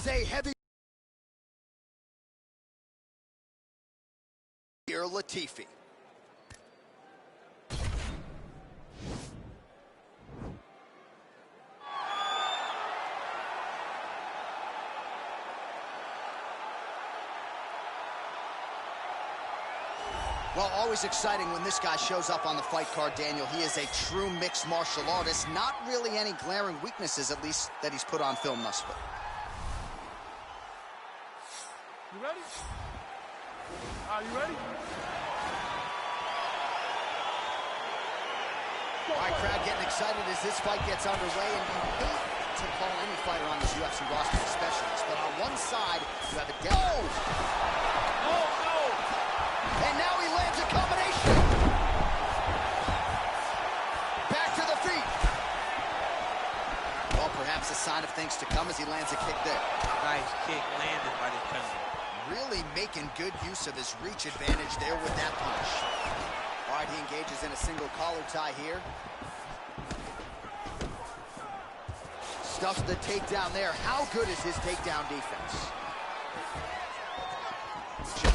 is a heavy here, Latifi. Well, always exciting when this guy shows up on the fight card, Daniel. He is a true mixed martial artist. Not really any glaring weaknesses, at least, that he's put on film thus far. You ready? Are you ready? All right, crowd getting excited as this fight gets underway, and you hate to call any fighter on this UFC roster a specialist, but on one side, you have a dead... Oh! And now he lands a combination. Back to the feet. Well, perhaps a sign of things to come as he lands a kick there. Nice kick landed by the defender. Really making good use of his reach advantage there with that punch. All right, he engages in a single collar tie here. Stuffs the takedown there. How good is his takedown defense? He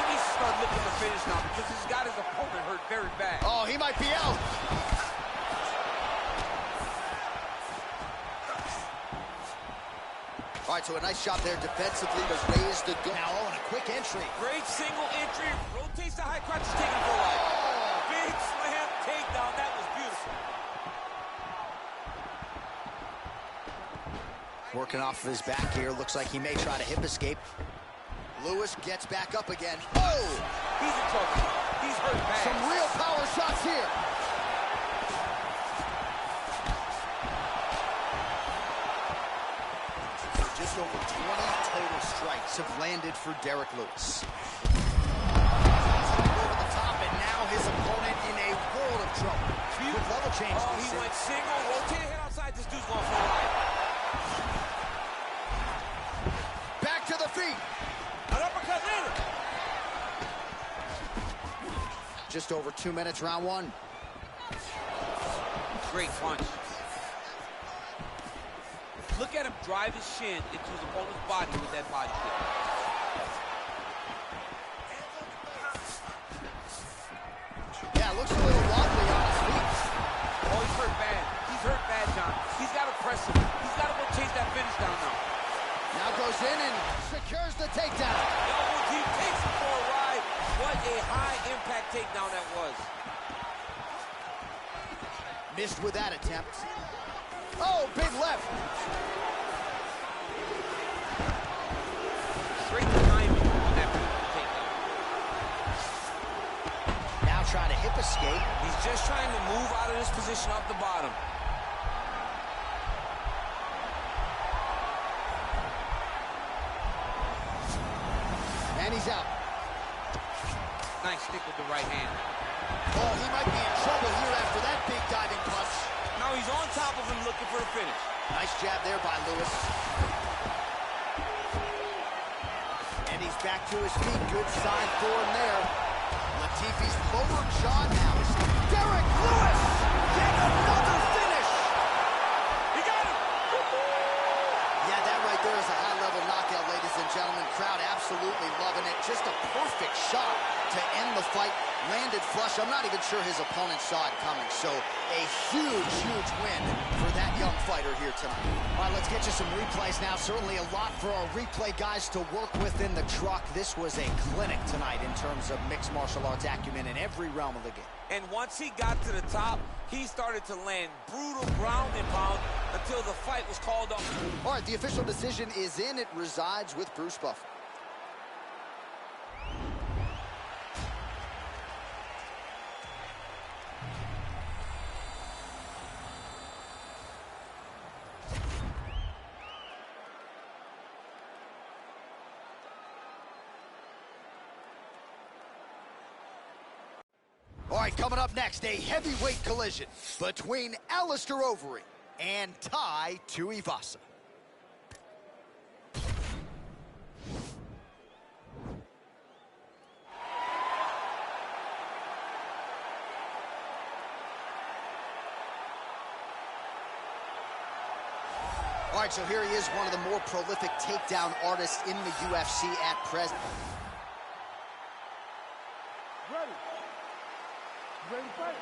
needs to start looking to finish now because he's got his opponent hurt very bad. Oh, he might be out. All right, so a nice shot there defensively to raise the goal. Now, and a quick entry. Great single entry. Rotates the high crotch, taking him for a while. Big slam takedown. That was beautiful. Working off of his back here. Looks like he may try to hip escape. Lewis gets back up again. Oh! He's in trouble. He's hurt bad. Some real power shots here. Just over 20 total strikes have landed for Derek Lewis. Over the top, and now his opponent in a world of trouble. Quick level change. Oh, he went single, rotated head outside. This dude's going for a ride. Back to the feet. An uppercut landed. Just over 2 minutes, round one. Great punch. Look at him drive his shin into his opponent's body with that body kick. Yeah, looks a little wobbly on his feet. Oh, he's hurt bad. He's hurt bad, John. He's got to press him. He's got to go chase that finish down now. Now goes in and secures the takedown. Elbow deep, takes him for a ride. What a high-impact takedown that was. Missed with that attempt. Oh, big left. Great timing on that takedown. Now trying to hip escape. He's just trying to move out of this position off the bottom. And he's out. Nice stick with the right hand. Oh, he might be in trouble here after that big diving punch. Now he's on top of him looking for a finish. Nice jab there by Lewis. And he's back to his feet. Good sign for him there. Latifi's lower jaw now. Derek Lewis! Yet another finish! He got him! Yeah, that right there is a high-level knockout, ladies and gentlemen. Crowd absolutely loving it. Just a perfect shot to end the fight. Landed flush. I'm not even sure his opponent saw it coming. So a huge, huge win for that young fighter here tonight. All right, let's get you some replays now. Certainly a lot for our replay guys to work with in the truck. This was a clinic tonight in terms of mixed martial arts acumen in every realm of the game. And once he got to the top, he started to land brutal ground and pound until the fight was called off. All right, the official decision is in. It resides with Bruce Buffer. All right, coming up next, a heavyweight collision between Alistair Overeem and Tai Tuivasa. All All right, so here he is, one of the more prolific takedown artists in the UFC at present. Ready? Ready to fight?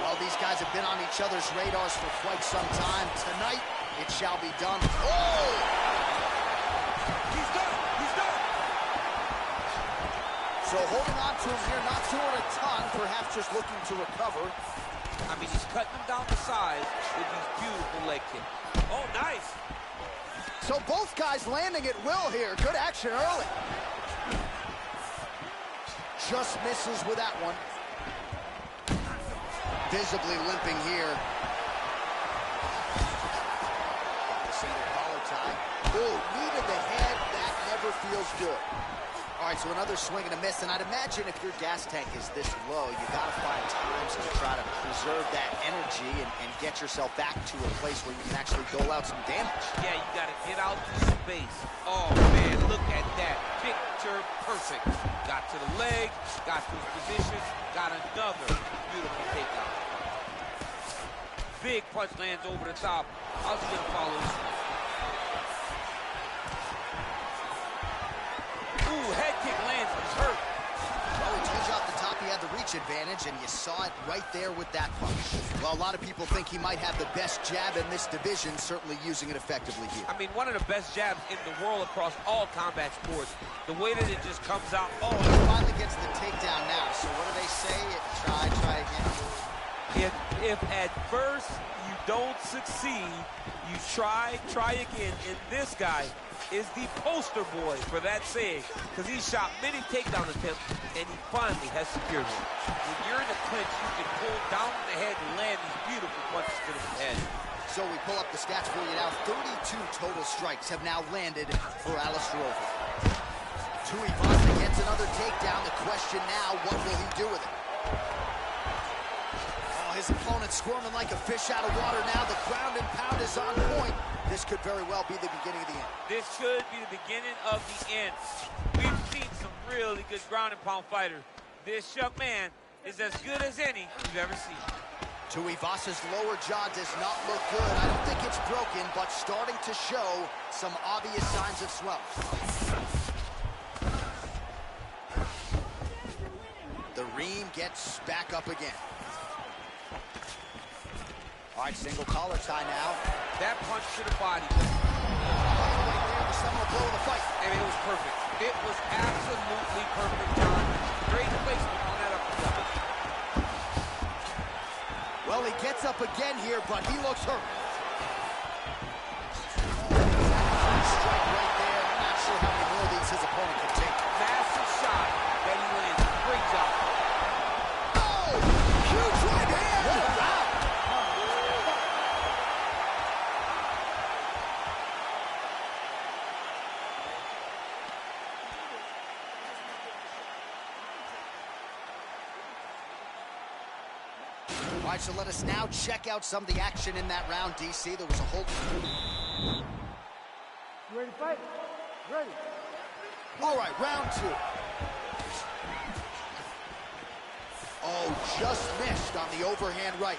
Well, these guys have been on each other's radars for quite some time. Tonight, it shall be done. Oh! He's done. He's done. So holding on to him here, not doing a ton, perhaps just looking to recover. I mean, he's cutting him down the sides with these beautiful leg kicks. Oh, nice. So both guys landing at will here. Good action early. Just misses with that one. Visibly limping here. The single collar tie. Ooh, knee to the head. That never feels good. All right, so another swing and a miss. And I'd imagine if your gas tank is this low, you got to find times to try to preserve that energy and get yourself back to a place where you can actually dole out some damage. Yeah, you got to get out to space. Oh, man, look at that. Picture perfect. Got to the leg, got to his position, got another beautiful takedown. Big punch lands over the top. How's he gonna follow this? Ooh, head kick lands, he's hurt. Well, we told you off the top he had the reach advantage, and you saw it right there with that punch. Well, a lot of people think he might have the best jab in this division, certainly using it effectively here. I mean, one of the best jabs in the world across all combat sports. The way that it just comes out. Oh, and he finally gets the takedown now. So what do they say? Try again. If at first you don't succeed, you try again. And this guy is the poster boy for that saying, because he shot many takedown attempts, and he finally has secured one. When you're in the clinch, you can pull down on the head and land these beautiful punches to the head. So we pull up the stats for you now. 32 total strikes have now landed for Alistair Overeem. Tuivasa gets another takedown. The question now, what will he do with it? Oh, his opponent squirming like a fish out of water now. The ground and pound is on point. This could very well be the beginning of the end. This should be the beginning of the end. We've seen some really good ground and pound fighters. This young man is as good as any you've ever seen. Tuivasa's lower jaw does not look good. I don't think it's broken, but starting to show some obvious signs of swelling. The Reem gets back up again. All right, single collar tie now. That punch to the body. Right there, the seminal blow of the fight. I mean, it was perfect. It was absolutely perfect, John. Great placement on that uppercut. Well, he gets up again here, but he looks hurt. Strike right there. I'm not sure how many more of these his opponent can take. Massive shot that he landed. Great job. Oh! Huge right hand! Wow! All right, so let us now check out some of the action in that round, DC. There was a hold. You ready to fight? Ready. All right, round two. Oh, just missed on the overhand right.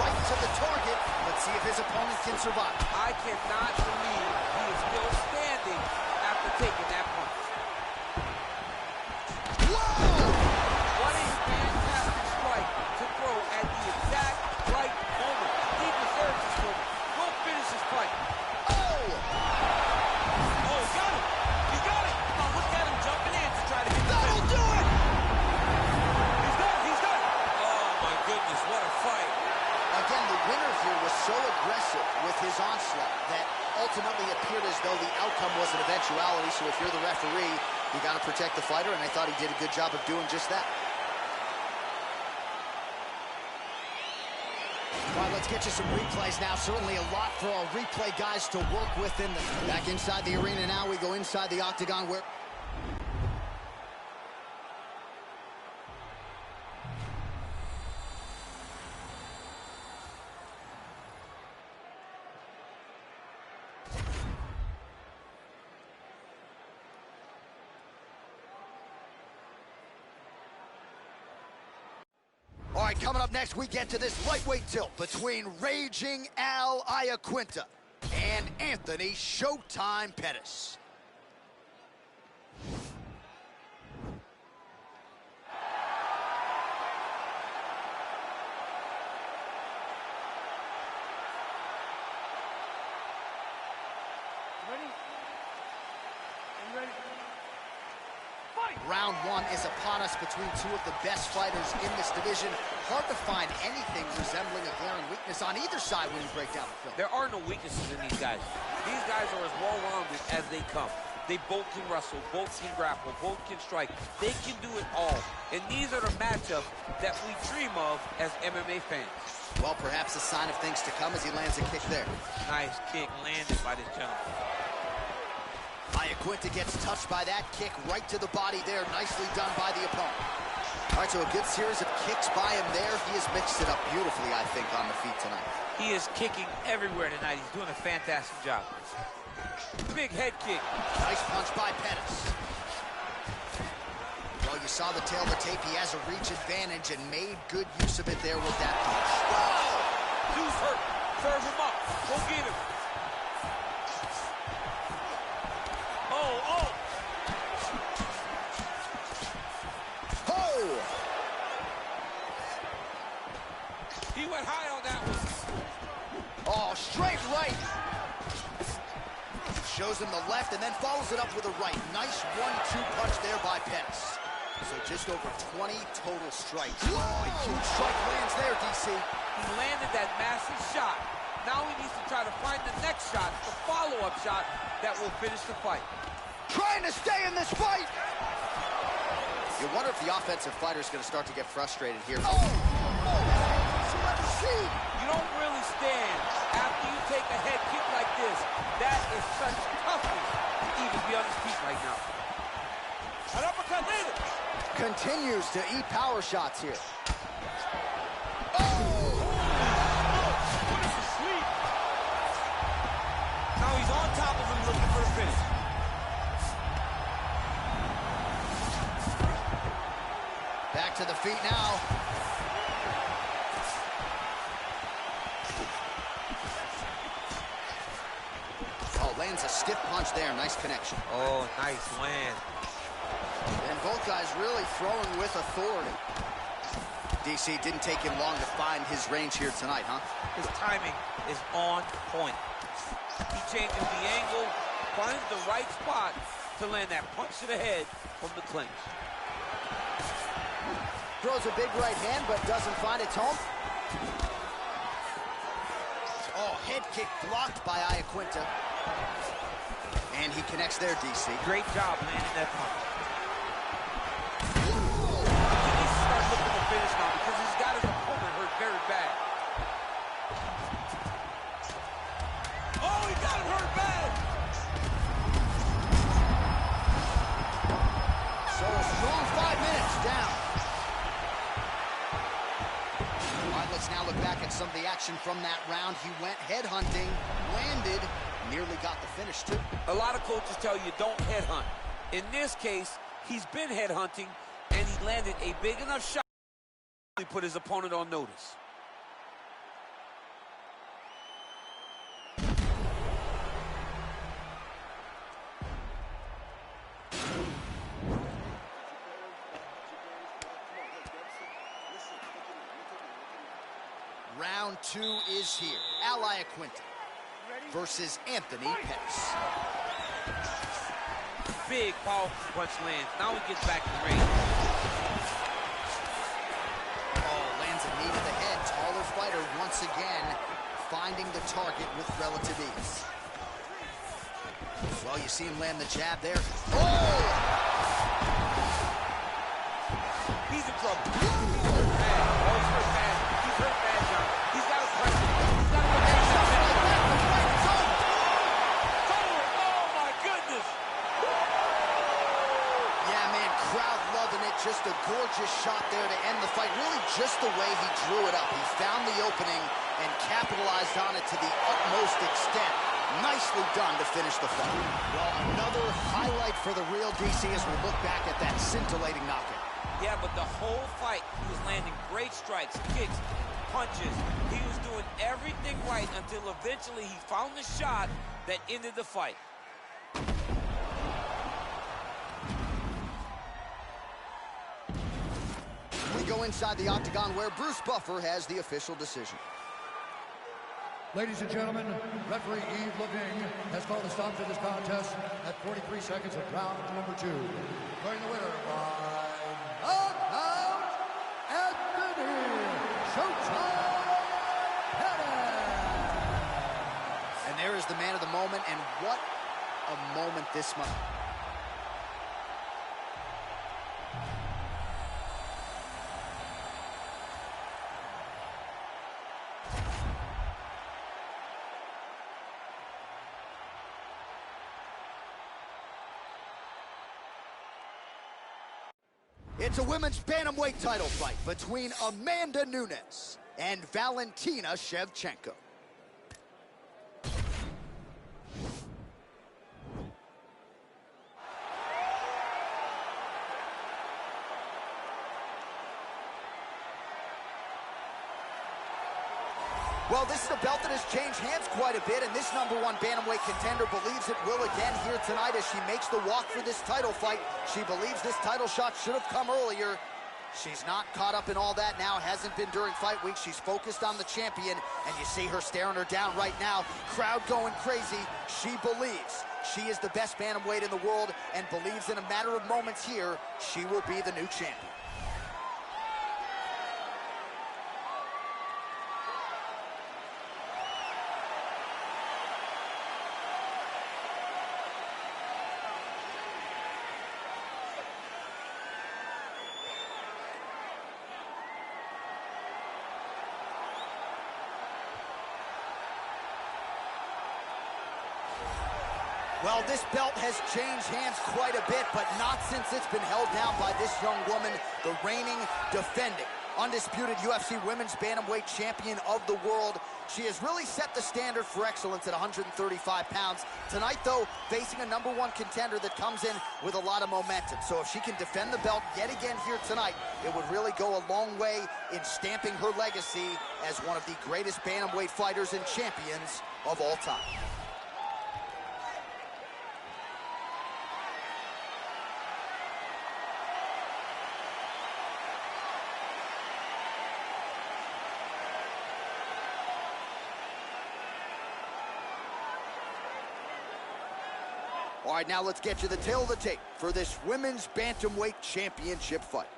Right to the target. Let's see if his opponent can survive. I cannot believe he is still standing after taking that punch. Whoa! What a fantastic strike to throw at the exact right moment. He deserves this moment. Go finish his fight. Oh! Oh, he got him. He got it. Oh, look at him jumping in to try to get the That'll finish. do it! He's done. He's done. Oh, my goodness. What a fight. Again, the winner here was so aggressive with his onslaught that ultimately appeared as though the outcome was an eventuality. So if you're the referee, you got to protect the fighter, and I thought he did a good job of doing just that. All right, let's get you some replays now. Certainly a lot for our replay guys to work with. Back inside the arena now. We go inside the octagon where... right, coming up next, we get to this lightweight tilt between Raging Al Iaquinta and Anthony Showtime Pettis. Ready? I'm ready. Round one is upon us between two of the best fighters in this division. Hard to find anything resembling a glaring weakness on either side when you break down the film. There are no weaknesses in these guys. These guys are as well-rounded as they come. They both can wrestle, both can grapple, both can strike. They can do it all. And these are the matchups that we dream of as MMA fans. Well, perhaps a sign of things to come as he lands a kick there. Nice kick landed by this gentleman. Iaquinta gets touched by that kick right to the body there. Nicely done by the opponent. All right, so a good series of kicks by him there. He has mixed it up beautifully, I think, on the feet tonight. He is kicking everywhere tonight. He's doing a fantastic job. Big head kick. Nice punch by Pettis. Well, you saw the tail of the tape. He has a reach advantage and made good use of it there with that punch. Whoa! Dude's hurt. Serve him up. Go get him. Oh! Oh! He went high on that one. Oh, straight right. Shows him the left and then follows it up with a right. Nice 1-2 punch there by Pettis. So just over 20 total strikes. Oh, a huge strike lands there, DC. He landed that massive shot. Now he needs to try to find the next shot, the follow-up shot that will finish the fight. Trying to stay in this fight. You wonder if the offensive fighter is going to start to get frustrated here. Oh! You don't really stand after you take a head kick like this. That is such toughness to even be on his feet right now. An uppercut landed. Continues to eat power shots here. What is the sweep? Now he's on top of him looking for the finish. Back to the feet now. Oh, lands a stiff punch there. Nice connection. Oh, nice land. And both guys really throwing with authority. DC, didn't take him long to find his range here tonight, huh? His timing is on point. He changes the angle, finds the right spot to land that punch to the head from the clinch. Throws a big right hand, but doesn't find its home. Oh, head kick blocked by Iaquinta. And he connects there, DC. Great job landing that punch. He needs to start looking to finish now because he's got his opponent hurt very bad. Oh, he got him hurt bad! So a strong 5 minutes down. All right, let's now look back at some of the action from that round. He went headhunting, landed, nearly got the finish too. A lot of coaches tell you don't headhunt. In this case, he's been headhunting, and he landed a big enough shot to put his opponent on notice. Round two is here. Al Iaquinta versus Anthony Pettis. Big, powerful punch lands. Now he gets back in range. Oh, lands a knee to the head. Taller fighter once again finding the target with relative ease. Well, you see him land the jab there. Oh! He's in trouble. He's hurt bad. Oh, he's hurt bad. He's hurt bad, John. He's got his pressure. He's got to get Oh, my goodness. Yeah, man, crowd loving it. Just a gorgeous shot there to end the fight. Really just the way he drew it up. He found the opening and capitalized on it to the utmost extent. Nicely done to finish the fight. Well, another highlight for the real DC as we look back at that scintillating knockout. Yeah, but the whole fight, he was landing great strikes, kicks, punches. He was doing everything right until eventually he found the shot that ended the fight. We go inside the octagon where Bruce Buffer has the official decision. Ladies and gentlemen, referee Yves Levine has called a stop to this contest at 43 seconds of round number 2. Declaring the winner by knockout, Anthony Showtime Pettis. And there is the man of the moment, and what a moment this month. It's a women's bantamweight title fight between Amanda Nunes and Valentina Shevchenko. Well, this is a belt that has changed hands quite a bit, and this #1 bantamweight contender believes it will again here tonight as she makes the walk for this title fight. She believes this title shot should have come earlier. She's not caught up in all that now, hasn't been during fight week. She's focused on the champion, and you see her staring her down right now. Crowd going crazy. She believes she is the best bantamweight in the world and believes in a matter of moments here, she will be the new champion. Well, this belt has changed hands quite a bit, but not since it's been held down by this young woman, the reigning, defending, undisputed UFC Women's Bantamweight Champion of the world. She has really set the standard for excellence at 135 pounds. Tonight, though, facing a #1 contender that comes in with a lot of momentum. So if she can defend the belt yet again here tonight, it would really go a long way in stamping her legacy as one of the greatest bantamweight fighters and champions of all time. All right, now let's get you the tail of the tape for this Women's Bantamweight Championship fight.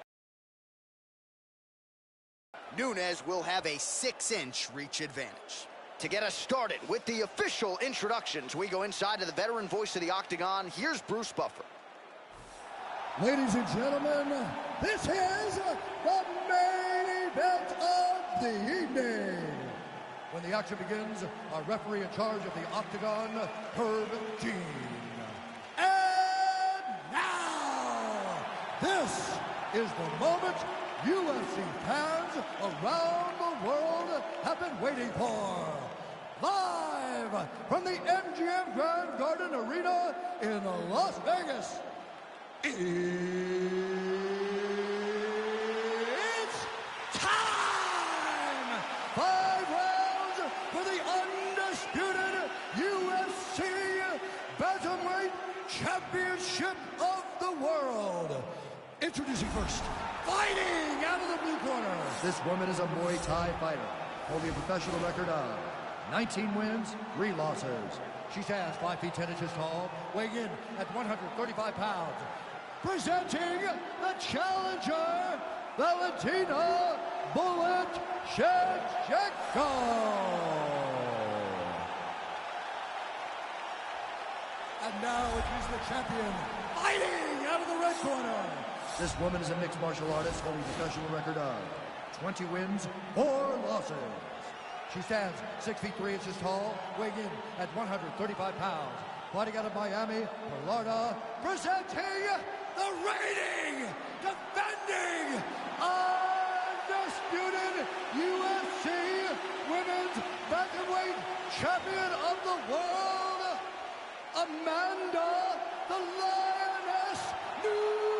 Nunes will have a 6-inch reach advantage. To get us started with the official introductions, we go inside to the veteran voice of the octagon. Here's Bruce Buffer. Ladies and gentlemen, this is the main event of the evening. When the action begins, our referee in charge of the octagon, Herb Dean. And now, this is the moment UFC fans around the world have been waiting for. Live from the MGM Grand Garden Arena in Las Vegas. It's time! 5 rounds for the undisputed UFC Bantamweight Championship of the world. Introducing first, fighting out of the blue corner. This woman is a Muay Thai fighter, holding a professional record of 19 wins, 3 losses. She stands 5 feet 10 inches tall, weighing in at 135 pounds. Presenting the challenger, Valentina Bullet Shevchenko. And now it is the champion, fighting out of the red corner. This woman is a mixed martial artist holding a professional record of 20 wins, 4 losses. She stands 6 feet 3 inches tall, weighing in at 135 pounds. Fighting out of Miami, Florida, presenting the reigning, defending, undisputed UFC Women's Bantamweight Champion of the world, Amanda the Lioness Nunes.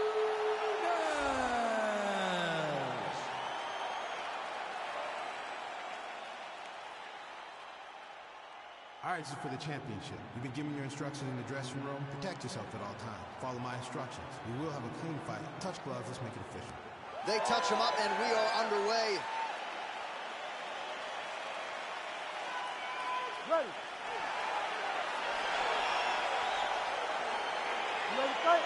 All right, this is for the championship. You've been given your instructions in the dressing room. Protect yourself at all times. Follow my instructions. We will have a clean fight. Touch gloves. Let's make it official. They touch him up, and we are underway. Ready. You ready to fight?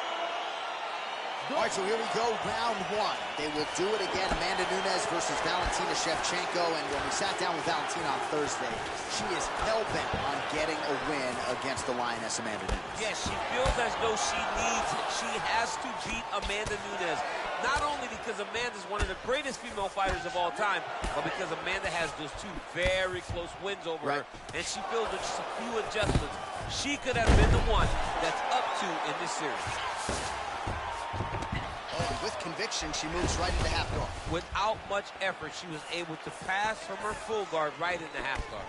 All right, so here we go, round one. They will do it again, Amanda Nunes versus Valentina Shevchenko. And when we sat down with Valentina on Thursday, she is hell-bent on getting a win against the Lioness Amanda Nunes. Yes, she feels as though she needs it. She has to beat Amanda Nunes. Not only because Amanda's one of the greatest female fighters of all time, but because Amanda has those two very close wins over her. And she feels with just a few adjustments, she could have been the one that's up to in this series. With conviction, she moves right into half guard. Without much effort, she was able to pass from her full guard right into half guard.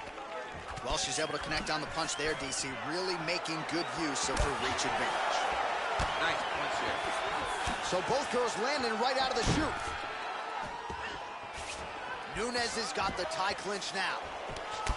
Well, she's able to connect on the punch there, DC, really making good use of her reach advantage. Nice punch there. So both girls landing right out of the chute. Nunes has got the tie clinch now.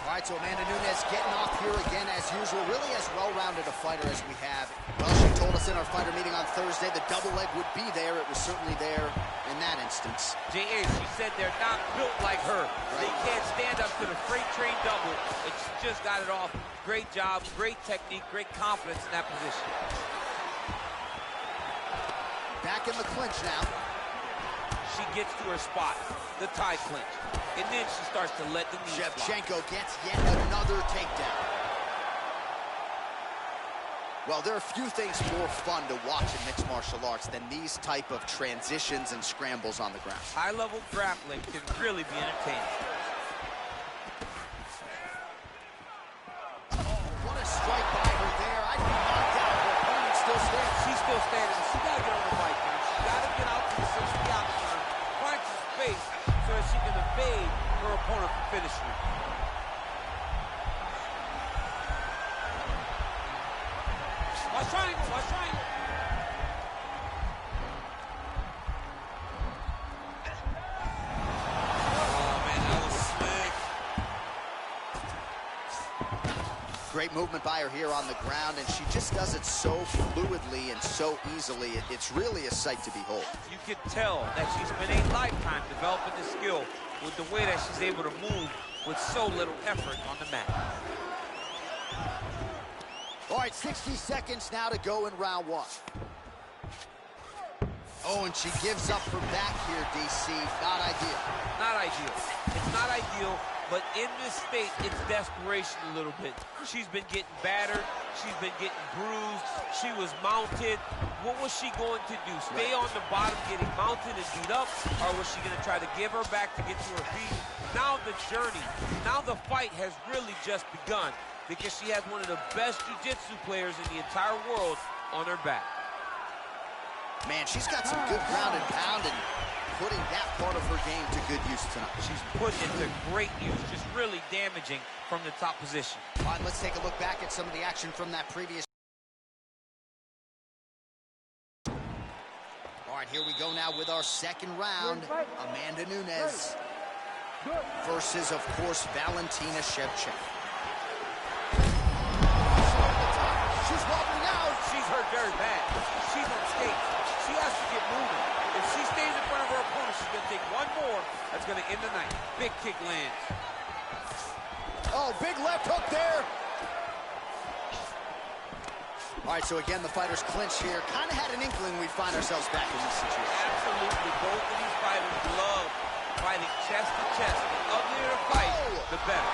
All right, so Amanda Nunes getting off here again as usual. Really as well-rounded a fighter as we have. Well, she told us in our fighter meeting on Thursday the double leg would be there. It was certainly there in that instance. J.A., she said they're not built like her. Right. They can't stand up to the freight train double, but she just got it off. Great job, great technique, great confidence in that position. Back in the clinch now. She gets to her spot, the tie clinch. And then she starts to let the knee Shevchenko fly. gets yet another takedown. Well, there are few things more fun to watch in mixed martial arts than these type of transitions and scrambles on the ground. High-level grappling can really be entertaining. Oh, what a strike by her there. I'd be knocked out. Her opponent still standing. She's still standing. She got to get on the fight, man. She got to get out to the 60-out turn, find some space so that she can evade her opponent from finishing her. Watch triangle, watch triangle. Oh, man, that was slick. Great movement by her here on the ground, and she just does it so fluidly and so easily. It's really a sight to behold. You can tell that she's been a lifetime developing the skill with the way that she's able to move with so little effort on the mat. All right, 60 seconds now to go in round one. Oh, and she gives up her back here, DC. Not ideal. Not ideal. It's not ideal, but in this state, it's desperation a little bit. She's been getting battered. She's been getting bruised. She was mounted. What was she going to do? Stay on the bottom getting mounted and beat up? Or was she going to try to give her back to get to her feet? Now the journey, now the fight has really just begun, because she has one of the best jiu-jitsu players in the entire world on her back. Man, she's got some good ground and pound and putting that part of her game to good use tonight. She's putting it to great use, just really damaging from the top position. All right, let's take a look back at some of the action from that previous. All right, here we go now with our second round. Amanda Nunes versus, of course, Valentina Shevchenko. She's wobbling out. She's hurt very bad. She's on skates. She has to get moving. If she stays in front of her opponent, she's going to take one more. That's going to end the night. Big kick lands. Oh, big left hook there. All right, so again, the fighters clinch here. Kind of had an inkling we'd find ourselves back in this situation. Absolutely. Both of these fighters love fighting chest to chest. The uglier the fight, the better.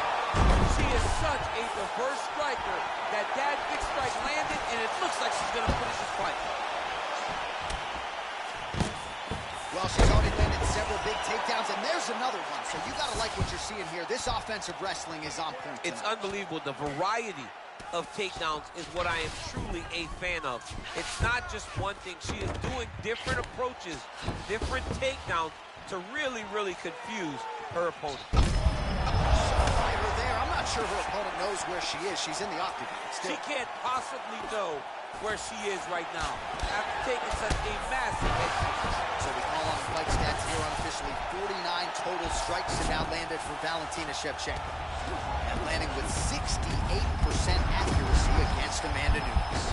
She is such a diverse striker that big strike landed, and it looks like she's going to finish this fight. Well, she's already landed several big takedowns, and there's another one. So you got to like what you're seeing here. This offensive wrestling is on point tonight. It's unbelievable. The variety of takedowns is what I am truly a fan of. It's not just one thing. She is doing different approaches, different takedowns to really, really confuse her opponent. By her there, I'm not sure her opponent knows where she is. She's in the octagon still. She can't possibly know where she is right now after taking such a massive hit. So we call on the fight stats here unofficially. 49 total strikes and now landed for Valentina Shevchenko. And landing with 68% accuracy against Amanda Nunes.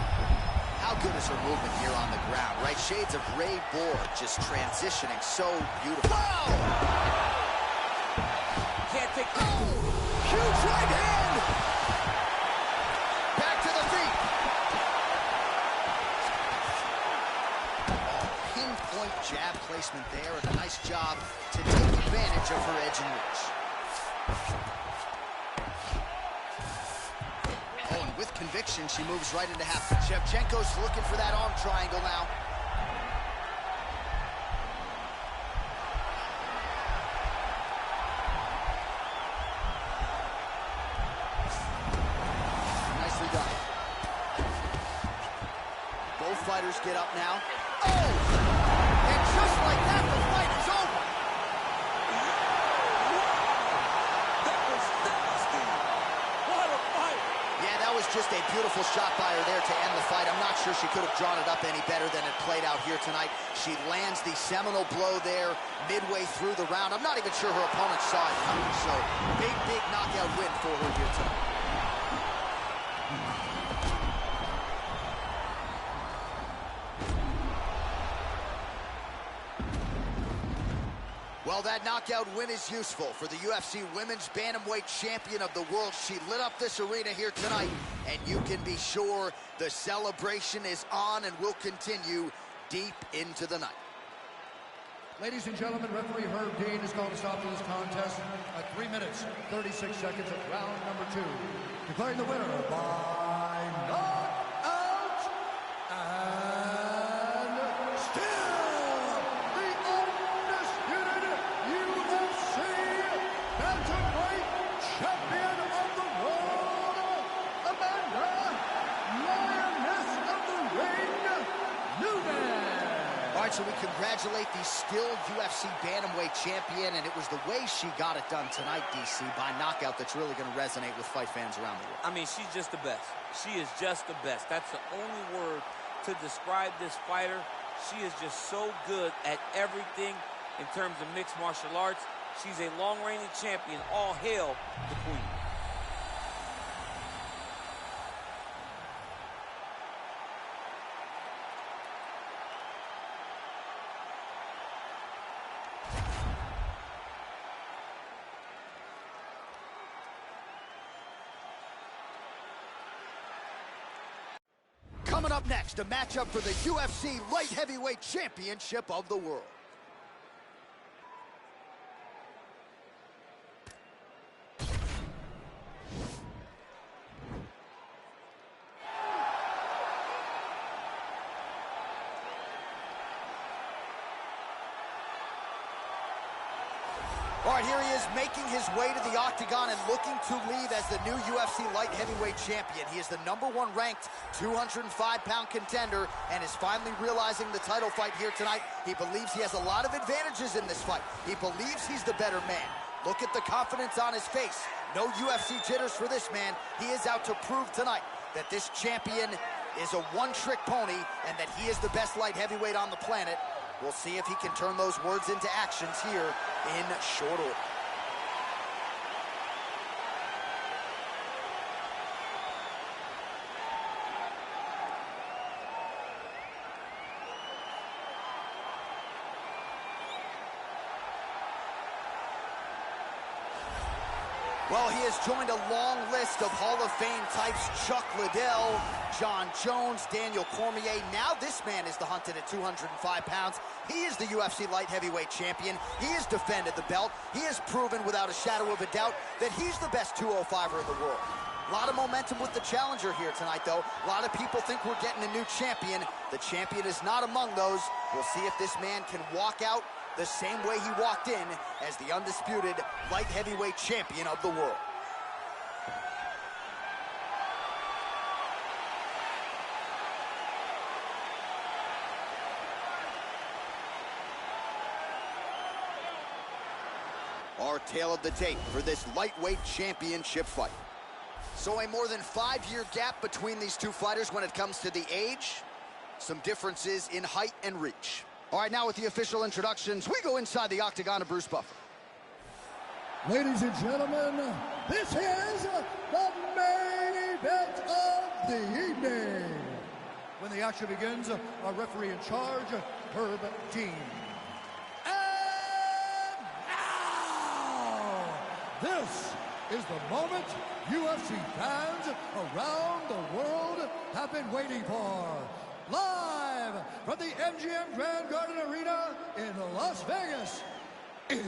How good is her movement here on the ground, right? Shades of Ray Borg, just transitioning so beautiful. Whoa! Can't take the... Huge right hand! Back to the feet. Pinpoint jab placement there, and a nice job to take advantage of her edge and reach. Oh, and with conviction, she moves right into half. Shevchenko's looking for that arm triangle now. Nicely done. Both fighters get up now. Oh! And just like that, the fight is over. That was nasty. What a fight. Yeah, that was just a beautiful shot by her there to end the fight. I'm not sure she could have drawn it up any better than it played out here tonight. She lands the seminal blow there midway through the round. I'm not even sure her opponent saw it coming, so big knockout win for her here tonight. Well, that knockout win is useful for the UFC Women's Bantamweight Champion of the World. She lit up this arena here tonight, and you can be sure the celebration is on and will continue deep into the night. Ladies and gentlemen, referee Herb Dean has called a stop to this contest at 3 minutes, 36 seconds of round number 2. Declaring the winner by knockout and still the undisputed UFC Bantamweight Champion of the World, Amanda Lioness of the Ring, Nunes. All right, so we congratulate the still UFC Bantamweight Champion, and it was the way she got it done tonight, DC, by knockout that's really going to resonate with fight fans around the world. I mean, she's just the best. She is just the best. That's the only word to describe this fighter. She is just so good at everything in terms of mixed martial arts. She's a long-reigning champion. All hail the queen. Coming up next, a matchup for the UFC Light Heavyweight Championship of the World. All right, here he is making his way to the octagon and looking to leave as the new UFC Light Heavyweight Champion. He is the #1 ranked 205-pound contender and is finally realizing the title fight here tonight. He believes he has a lot of advantages in this fight. He believes he's the better man. Look at the confidence on his face. No UFC jitters for this man. He is out to prove tonight that this champion is a one-trick pony and that he is the best light heavyweight on the planet. We'll see if he can turn those words into actions here in short order. Well, he has joined a long list of Hall of Fame types: Chuck Liddell, John Jones, Daniel Cormier. Now this man is the hunted at 205 pounds. He is the UFC Light Heavyweight Champion. He has defended the belt. He has proven without a shadow of a doubt that he's the best 205er in the world. A lot of momentum with the challenger here tonight, though. A lot of people think we're getting a new champion. The champion is not among those. We'll see if this man can walk out the same way he walked in as the undisputed light heavyweight champion of the world. Our tale of the tape for this lightweight championship fight. So a more than 5-year gap between these two fighters when it comes to the age, some differences in height and reach. All right, now with the official introductions, we go inside the octagon of Bruce Buffer. Ladies and gentlemen, this is the main event of the evening. When the action begins, our referee in charge, Herb Dean. And now, this is the moment UFC fans around the world have been waiting for. Live from the MGM Grand Garden Arena in Las Vegas. It's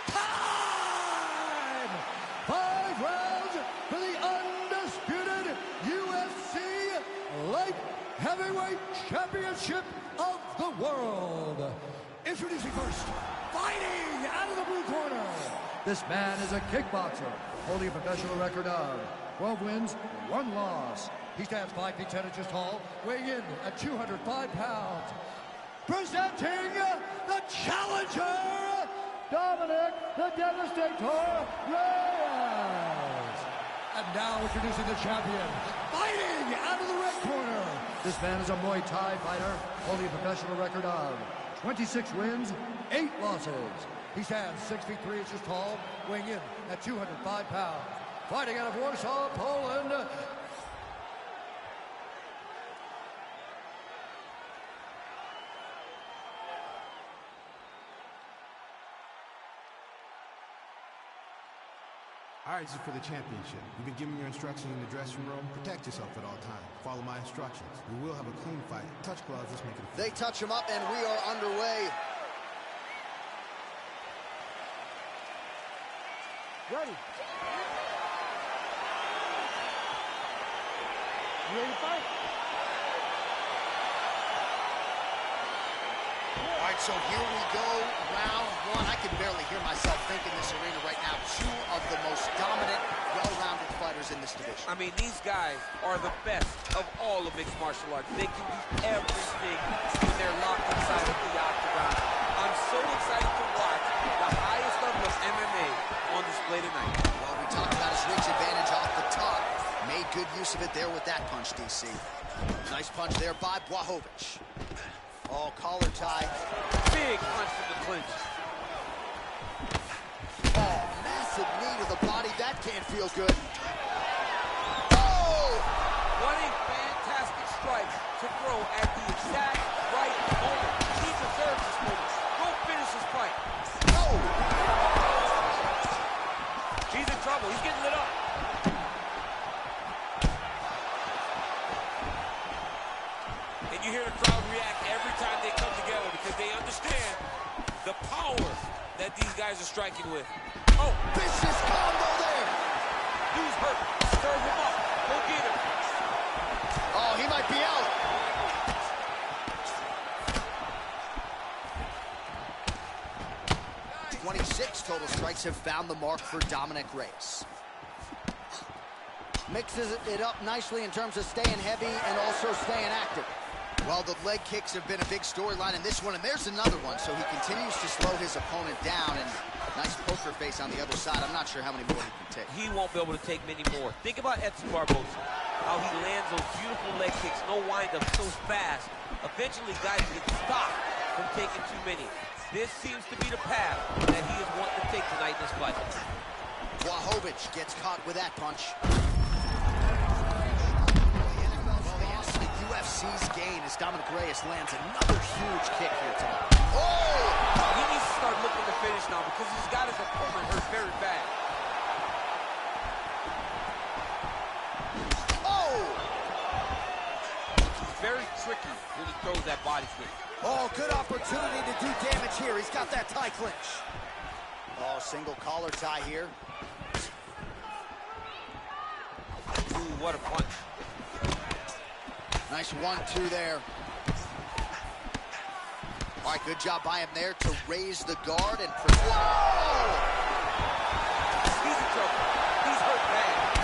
time! 5 rounds for the undisputed UFC Light Heavyweight Championship of the world. Introducing first, fighting out of the blue corner. This man is a kickboxer, holding a professional record of 12 wins, 1 loss. He stands 5 feet 10 inches tall, weighing in at 205 pounds. Presenting the challenger, Dominic the Devastator Reyes. And now introducing the champion, fighting out of the red corner. This man is a Muay Thai fighter, holding a professional record of 26 wins, 8 losses. He stands 6 feet 3 inches tall, weighing in at 205 pounds. Fighting out of Warsaw, Poland. All right, this is for the championship. You've been given your instructions in the dressing room. Protect yourself at all times. Follow my instructions. We will have a clean fight. Touch gloves, let's make it a fight. They touch him up, and we are underway. Ready. You ready to fight? All right, so here we go, round 1. I can barely hear myself think in this arena right now. 2 of the most dominant, well-rounded fighters in this division. I mean, these guys are the best of all of mixed martial arts. They can do everything when they're locked inside of the octagon. I'm so excited to watch the highest level of MMA on display tonight. Well, we talked about his reach advantage off the top. Made good use of it there with that punch, DC. Nice punch there by Blachowicz. Oh, collar tie. Big punch from the clinch. Oh, massive knee to the body. That can't feel good. Oh! What a fantastic strike to throw at the exact right moment. He deserves this moment. Go finish this fight. Oh! He's in trouble. He's getting lit up. And you hear the crowd react every time they come together because they understand the power that these guys are striking with. Oh, Vicious combo there. he's hurt. Serve him up. Go get him. Oh, he might be out. Total strikes have found the mark for Dominic Reyes. Mixes it up nicely in terms of staying heavy and also staying active. Well, the leg kicks have been a big storyline in this one, and there's another one, so he continues to slow his opponent down, and nice poker face on the other side. I'm not sure how many more he can take. He won't be able to take many more. Think about Edson Barboza, how he lands those beautiful leg kicks, no wind-up, so fast. Eventually, guys get stopped from taking too many. This seems to be the path that he is wanting to take tonight in this fight. Blachowicz gets caught with that punch. The UFC's gain as Dominic Reyes lands another huge kick here tonight. Oh! He needs to start looking to finish now because he's got his opponent hurt very bad. Oh! He's very tricky when he throws that body kick. Oh, good opportunity to do damage here. He's got that tie clinch. Oh, single collar tie here. Ooh, what a punch. Nice 1-2 there. All right, good job by him there to raise the guard and... Whoa! He's in trouble. He's hurt bad.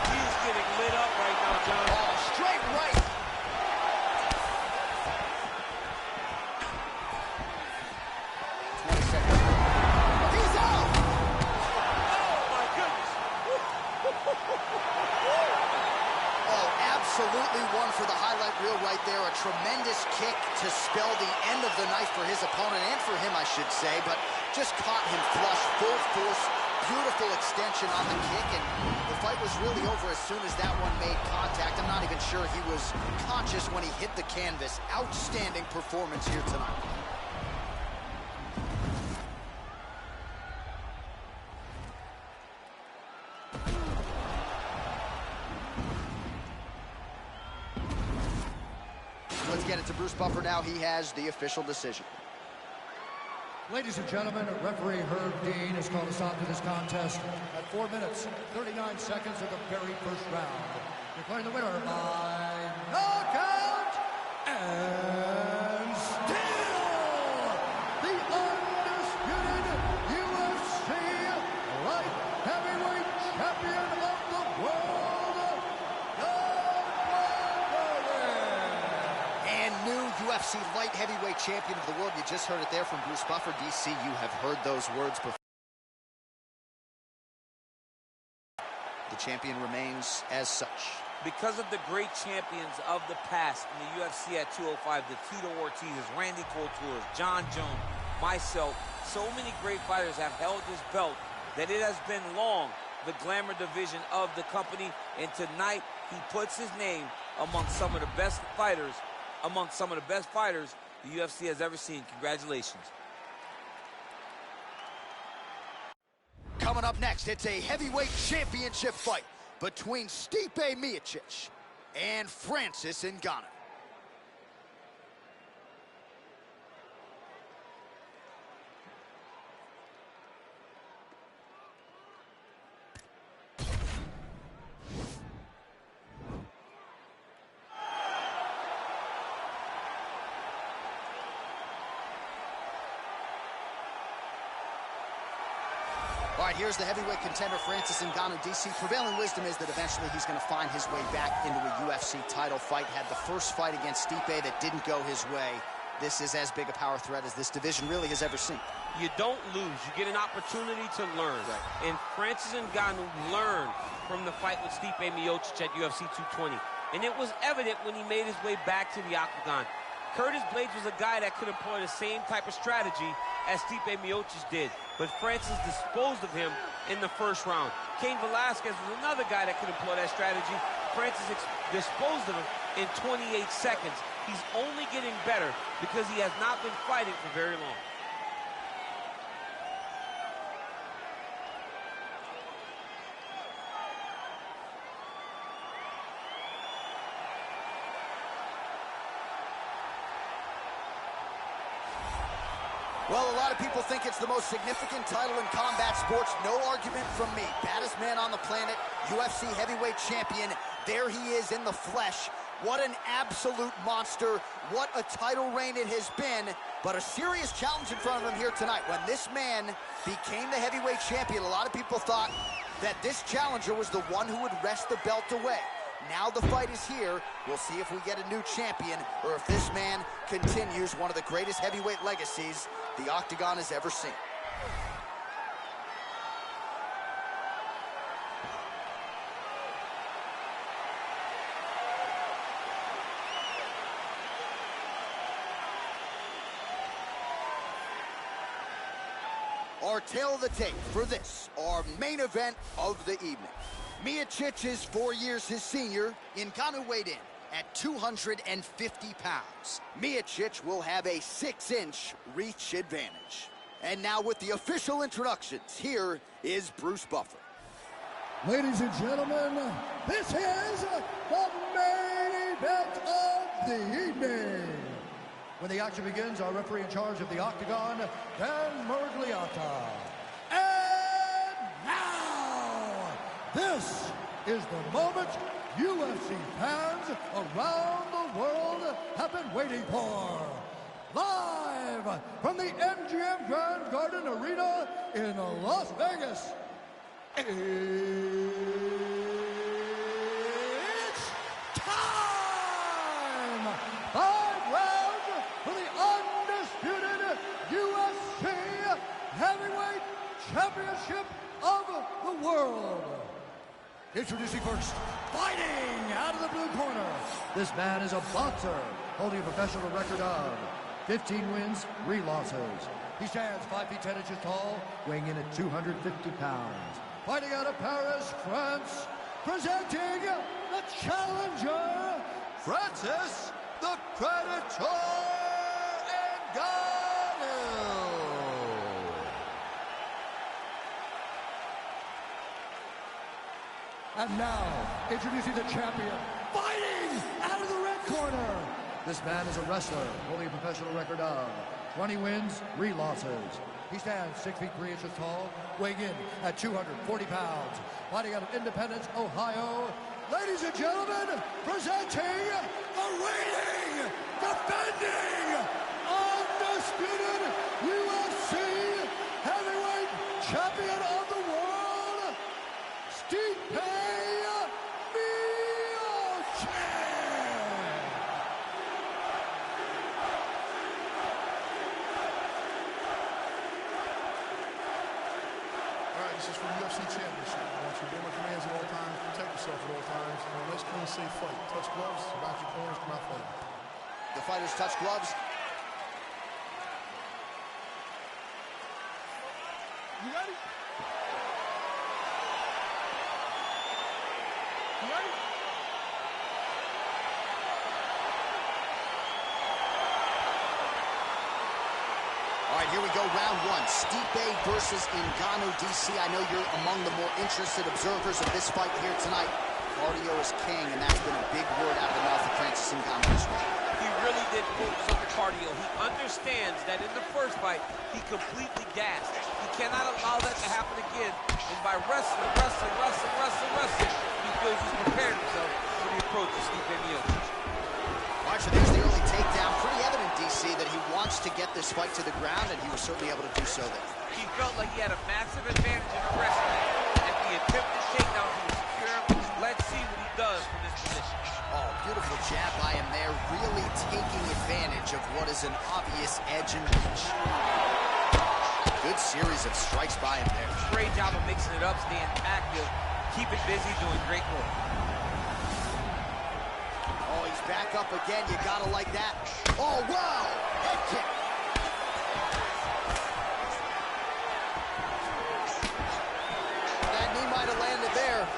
He's getting lit up right now, John. Oh, straight right. Absolutely tremendous kick to spell the end of the night for his opponent, and for him, I should say, but just caught him flush, full force, beautiful extension on the kick, and the fight was really over as soon as that one made contact. I'm not even sure he was conscious when he hit the canvas. Outstanding performance here tonight. Let's get it to Bruce Buffer now. He has the official decision. Ladies and gentlemen, referee Herb Dean has called a stop to this contest at 4 minutes, 39 seconds of the very first round. Declaring the winner by knockout and still the undisputed UFC light heavyweight champion of the world, And new UFC light heavyweight champion of the world. You just heard it there from Bruce Buffer. DC, you have heard those words before. The champion remains as such. Because of the great champions of the past in the UFC at 205, the Tito Ortiz's, Randy Couture's, John Jones, myself, so many great fighters have held this belt that it has been long the glamour division of the company, and tonight he puts his name among some of the best fighters the UFC has ever seen. Congratulations. Coming up next, it's a heavyweight championship fight between Stipe Miocic and Francis Ngannou. All right, here's the heavyweight contender, Francis Ngannou. DC, prevailing wisdom is that eventually he's going to find his way back into a UFC title fight. Had the first fight against Stipe that didn't go his way. This is as big a power threat as this division really has ever seen. You don't lose. You get an opportunity to learn. Right. And Francis Ngannou learned from the fight with Stipe Miocic at UFC 220. And it was evident when he made his way back to the octagon. Curtis Blaydes was a guy that could employ the same type of strategy as Stipe Miocic did, but Francis disposed of him in the first round. Cain Velasquez was another guy that could employ that strategy. Francis disposed of him in 28 seconds. He's only getting better because he has not been fighting for very long. Well, a lot of people think it's the most significant title in combat sports. No argument from me. Baddest man on the planet, UFC heavyweight champion. There he is in the flesh. What an absolute monster. What a title reign it has been. But a serious challenge in front of him here tonight. When this man became the heavyweight champion, a lot of people thought that this challenger was the one who would wrest the belt away. Now the fight is here. We'll see if we get a new champion or if this man continues one of the greatest heavyweight legacies the Octagon has ever seen. Our tail of the tape for this, our main event of the evening. Miocic is 4 years his senior. Ngannou weighed in at 250 pounds. Miocic will have a 6-inch reach advantage. And now with the official introductions, here is Bruce Buffer. Ladies and gentlemen, this is the main event of the evening. When the action begins, our referee in charge of the Octagon, Dan Miragliotta. And now, this is the moment UFC fans around the world have been waiting for. Live from the MGM Grand Garden Arena in Las Vegas. It's time! 5 rounds for the undisputed UFC Heavyweight Championship of the world. Introducing first, fighting out of the blue corner. This man is a boxer, holding a professional record of 15 wins, 3 losses. He stands 5 feet 10 inches tall, weighing in at 250 pounds. Fighting out of Paris, France, presenting the challenger, Francis the Predator Ngannou. And now, introducing the champion, fighting out of the red corner. This man is a wrestler, holding a professional record of 20 wins, 3 losses. He stands 6 feet 3 inches tall, weighing in at 240 pounds. Fighting out of Independence, Ohio. Ladies and gentlemen, presenting the reigning, defending, undisputed UFC heavyweight champion of the world, Stipe. This is for the UFC Championship. I want you to obey my commands at all times, protect yourself at all times, and let's clean, safe fight. Touch gloves, back your corners, come out fighting. The fighters touch gloves. You ready? You ready? All right, here we go, round 1. Stipe versus Ngannou, DC. I know you're among the more interested observers of this fight here tonight. Cardio is king, and that's been a big word out of the mouth of Francis Ngannou this week. He really did focus on the cardio. He understands that in the first fight, he completely gassed. He cannot allow that to happen again. And by wrestling, he feels he's prepared himself for the approach to Stipe Miocic. All right, so there's the early takedown. Pretty evident, DC, that he wants to get this fight to the ground, and he was certainly able to do so there. He felt like he had a massive advantage in the wrestling, and the attempted takedown he was secure. Let's see what he does from this position. Oh, beautiful jab by him there, really taking advantage of what is an obvious edge and reach. Good series of strikes by him there. Great job of mixing it up, staying active, keeping busy, doing great work. Oh, he's back up again. You gotta like that. Oh, wow! Head kick. That knee might have landed there.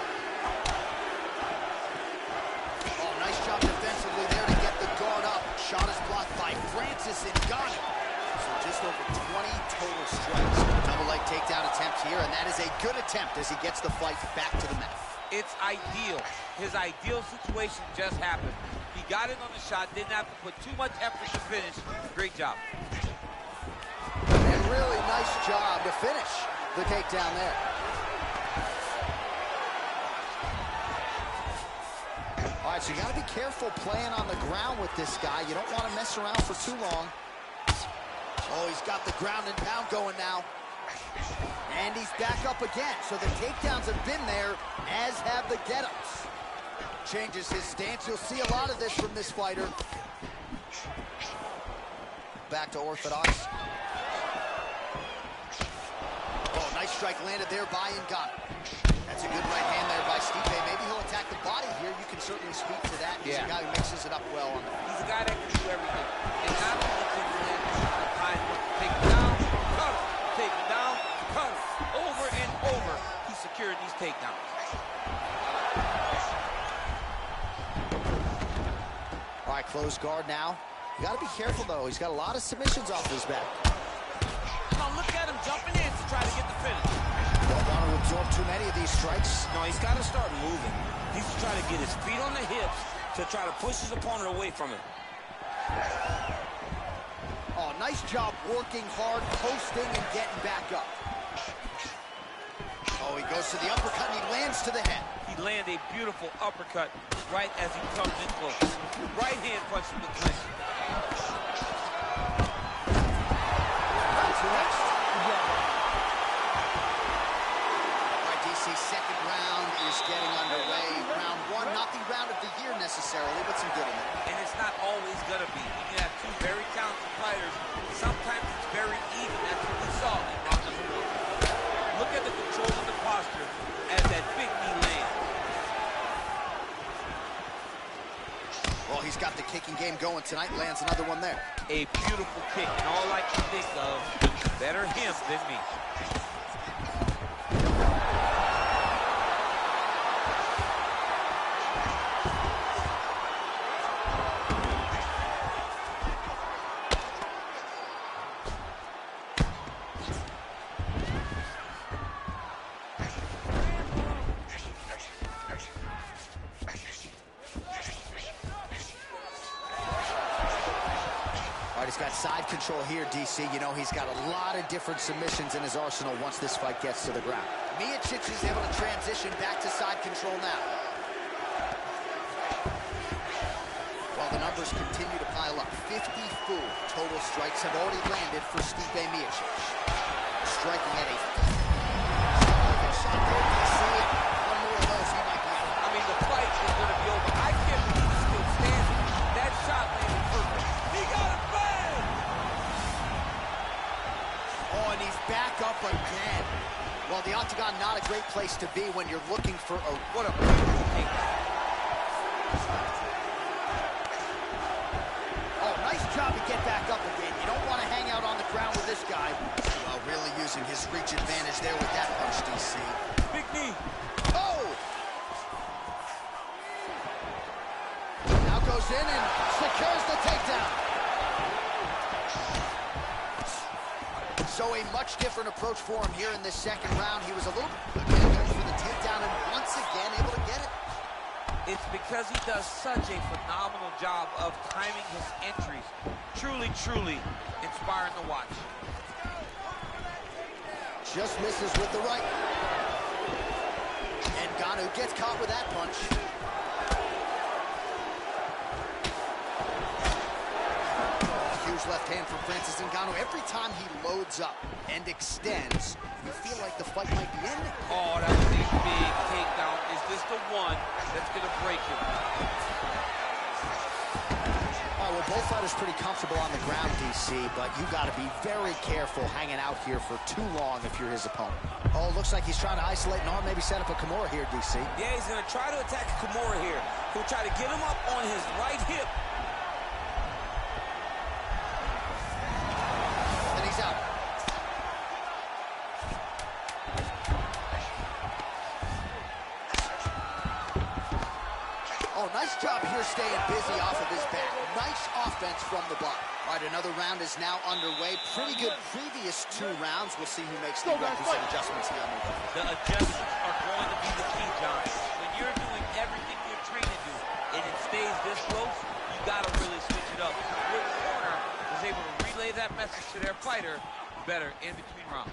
Oh, nice job defensively there to get the guard up. Shot is blocked by Francis Ngannou. So just over 20 total strikes. Double leg takedown attempt here, and that is a good attempt as he gets the fight back to the mat. It's ideal. His ideal situation just happened. He got in on the shot, didn't have to put too much effort to finish. Great job. And really nice job to finish the takedown there. All right, so you got to be careful playing on the ground with this guy. You don't want to mess around for too long. Oh, he's got the ground and pound going now. And he's back up again. So the takedowns have been there, as have the get-ups. Changes his stance. You'll see a lot of this from this fighter. Back to orthodox. Oh, nice strike landed there by Ngannou. That's a good right hand there by Stipe. Maybe he'll attack the body here. You can certainly speak to that. He's a guy who mixes it up well on the feet. He's a guy that can do everything. And not only can he land the time, take it down, cut him, take it down, cut him. Over and over, he's secured these takedowns. All right, closed guard now. You got to be careful, though. He's got a lot of submissions off his back. Now look at him jumping in to try to get the finish. Don't want to absorb too many of these strikes. No, he's got to start moving. He's trying to get his feet on the hips to try to push his opponent away from him. Oh, nice job working hard, posting, and getting back up. Oh, he goes to the uppercut, and he lands to the head. He landed a beautiful uppercut right as he comes in close. Right hand punch from the clinch. What's next? All right, DC, second round is getting underway. Round 1, not the round of the year necessarily, but some good in it. And it's not always going to be. You can have two very talented fighters. Sometimes it's very even. That's what we saw in round number 1. Look at the control of the posture as that big knee lands. Well, he's got the kicking game going tonight. Lands another one there. A beautiful kick, and all I can think of, better him than me. He's got side control here, DC. You know, he's got a lot of different submissions in his arsenal once this fight gets to the ground. Miocic is able to transition back to side control now. While the numbers continue to pile up, 54 total strikes have already landed for Stipe Miocic. Striking at a shot there, DC. One more of those, he might be out. I mean, the fight is going to be over. I can't believe he's still standing. That shot landed perfect. He got it back! Oh, and he's back up again. Well, the octagon, not a great place to be when you're looking for a... What a beautiful takedown. Oh, nice job to get back up again. You don't want to hang out on the ground with this guy. Well, really using his reach advantage there with that punch, DC. Big knee. Oh! Now goes in and secures the takedown. So a much different approach for him here in this second round. He was a little again going for the takedown and once again able to get it. It's because he does such a phenomenal job of timing his entries. Truly, truly inspiring to watch. Just misses with the right. And Ngannou gets caught with that punch. Huge left hand from Francis Ngannou. Every time he loads up and extends, you feel like the fight might be ending. Oh, that's a big takedown. Is this the one that's going to break him? All right, well, both fighters pretty comfortable on the ground, DC, but you got to be very careful hanging out here for too long if you're his opponent. Oh, looks like he's trying to isolate an arm, maybe set up a Kimura here, DC. Yeah, he's going to try to attack Kimura here. He'll try to get him up on his right hip. Then he's out. Oh, nice job here staying busy off of his back. Nice offense from the block. All right, another round is now underway. Pretty good previous two rounds. We'll see who makes the requisite adjustments here. The adjustments are going to be the key, John. When you're doing everything you're trained to do and it stays this close, you got to really switch it up. Your corner is able to relay that message to their fighter better in between rounds.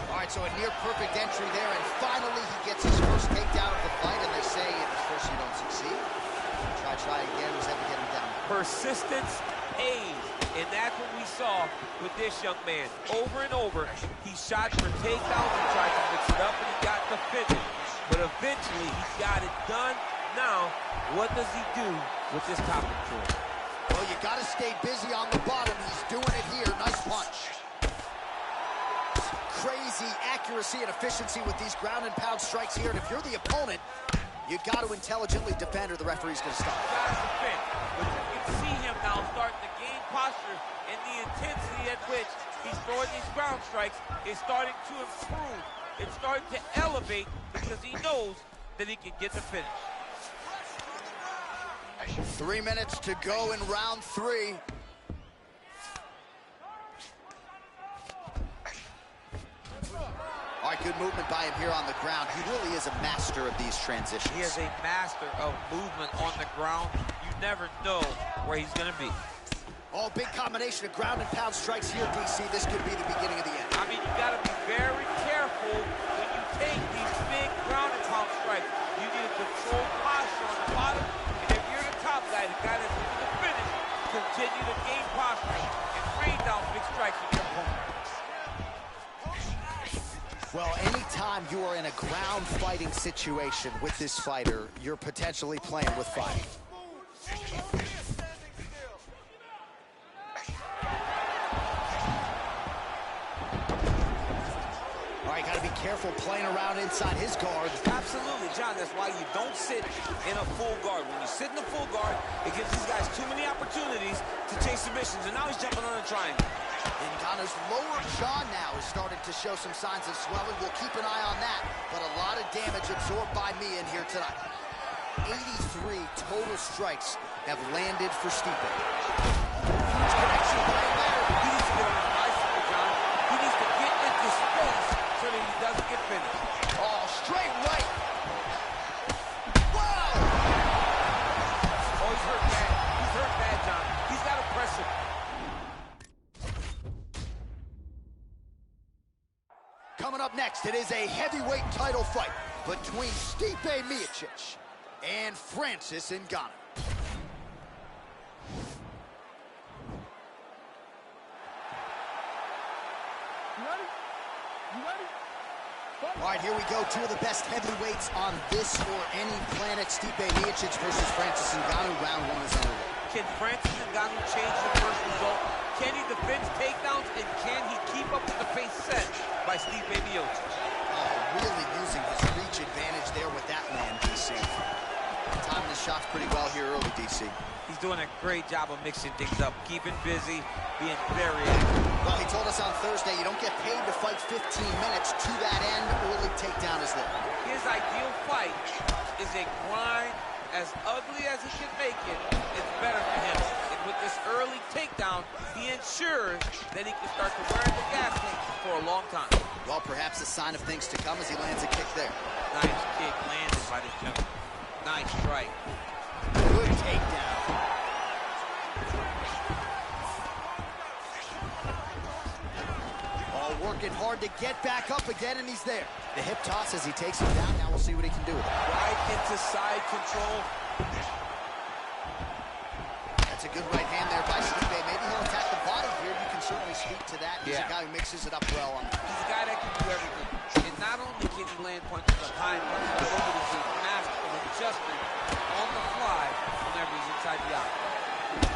All right, so a near-perfect entry there, and finally he gets his first takedown of the fight, and they say if at first you don't succeed, try again, just have to get him down. Persistence pays, and that's what we saw with this young man. Over and over, he shot for takedowns and tried to mix it up, and he got the finish. But eventually, he got it done. Now, what does he do with this top control? Well, you got to stay busy on the bottom. He's doing it here. Nice punch. Crazy accuracy and efficiency with these ground and pound strikes here. And if you're the opponent, you got to intelligently defend or the referee's going to stop. You got to defend. But you can see him now starting to gain posture, and the intensity at which he's throwing these ground strikes is starting to improve. It's starting to elevate because he knows that he can get the finish. 3 minutes to go in round 3. All right, good movement by him here on the ground. He really is a master of these transitions. He is a master of movement on the ground. You never know where he's going to be. Oh, big combination of ground and pound strikes here, DC. This could be the beginning of the end. I mean, you got to be very careful when you take these big ground and pound strikes. You need a controlled posture on the bottom. And if you're the top guy, the guy that's looking to finish, continue to gain posture and rain down big strikes with your opponent. Well, anytime you are in a ground fighting situation with this fighter, you're potentially playing with fire. All right, Right, got to be careful playing around inside his guard. Absolutely, John. That's why you don't sit in a full guard. When you sit in a full guard, it gives these guys too many opportunities to chase submissions. And now he's jumping on a triangle. Ngannou's lower jaw now is starting to show some signs of swelling. We'll keep an eye on that, but a lot of damage absorbed by me in here tonight. 83 total strikes have landed for Stipe. Huge connection right there. He needs to get on his bicycle, John. He needs to get into space so that he doesn't get finished. Oh, straight right. Whoa! Oh, he's hurt bad. He's hurt bad, John. He's got to press him. Coming up next, it is a heavyweight title fight between Stipe Miocic and Francis Ngannou. You ready? You ready? All right, here we go. Two of the best heavyweights on this or any planet. Stipe Miocic versus Francis Ngannou. Round one is underway. Can Francis Ngannou change the first result? Can he defend takedowns, and can he keep up with the pace set by Stipe Miocic? Oh, really using his reach advantage there with that man, DC. Timing the shots pretty well here early, DC. He's doing a great job of mixing things up, keeping busy, being very active. Well, he told us on Thursday you don't get paid to fight 15 minutes. To that end, early takedown is there. His ideal fight is a grind as ugly as he can make it. It's better for him. And with this early takedown, he ensures that he can start to wear the gas tank for a long time. Well, perhaps a sign of things to come as he lands a kick there. Nice kick landed by the gentleman. Nice strike. Good takedown. Oh, working hard to get back up again, and he's there. The hip toss as he takes him down. Now we'll see what he can do with it. Right into side control. That's a good right hand there by Stipe. Maybe he'll attack the body here. You can certainly speak to that. He's a guy who mixes it up well. He's a guy that can do everything. And not only can he land punches up high, punches but over to see master of adjusting on the fly whenever he's inside the octagon.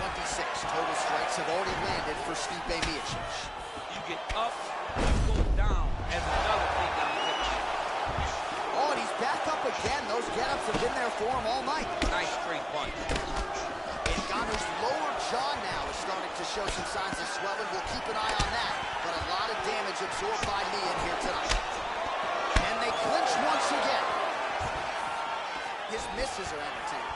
26 total strikes have already landed for Stipe Miocic. You get up, you go down, and another takedown. Oh, and he's back up again. Those get-ups have been there for him all night. Nice straight punch. Ngannou's lower jaw now is starting to show some signs of swelling. We'll keep an eye on that, but a lot of damage absorbed by me in here tonight. And they clinch once again. His misses are entertaining.